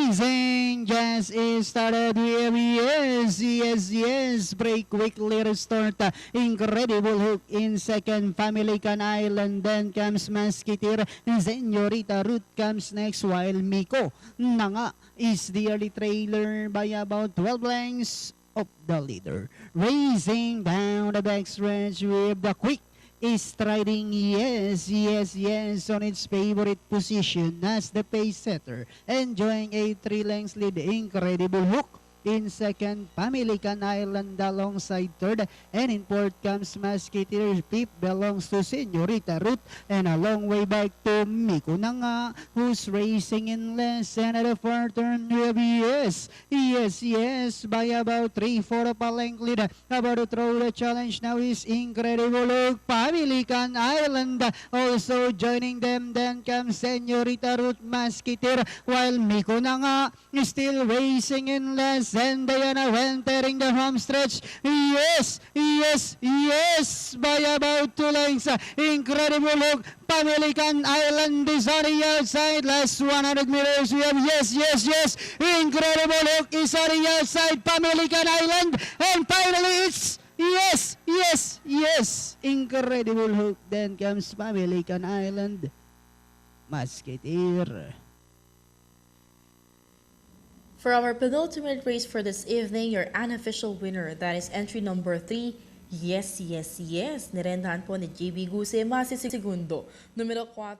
Racing just is started here. Yes. Break quickly restart. Incredible hook in second. Family Can Island. Then comes Musketeer. Senorita Ruth comes next while Miko Nanga is the early trailer by about 12 lengths of the leader. Racing down the backstretch with the quick is striding yes on its favorite position as the pace setter, enjoying a 3 lengths lead. Incredible hook in second, Family Can Island alongside third, and in fourth comes Musketeer. Fifth belongs to Senorita Ruth, and a long way back to Miko Nanga, who's racing in less than at the far turn with yes, by about 3/4 of a length lead. About to throw the challenge now is Incredible Hook. Family Can Island also joining them. Then comes Senorita Ruth, Musketeer, while Miko Nanga is still racing in less. And Diana entering the home stretch. Yes, by about 2 lengths. Incredible Hook. Family Can Island is on the outside. Last 100 meters. We have yes. Incredible Hook is on the outside. Family Can Island. And finally it's yes. Incredible Hook. Then comes Family Can Island. Musketeer. For our penultimate race for this evening, your unofficial winner, that is entry number 3, yes. Nirendahan po ni JB Guse, Masi Segundo. Numero 4,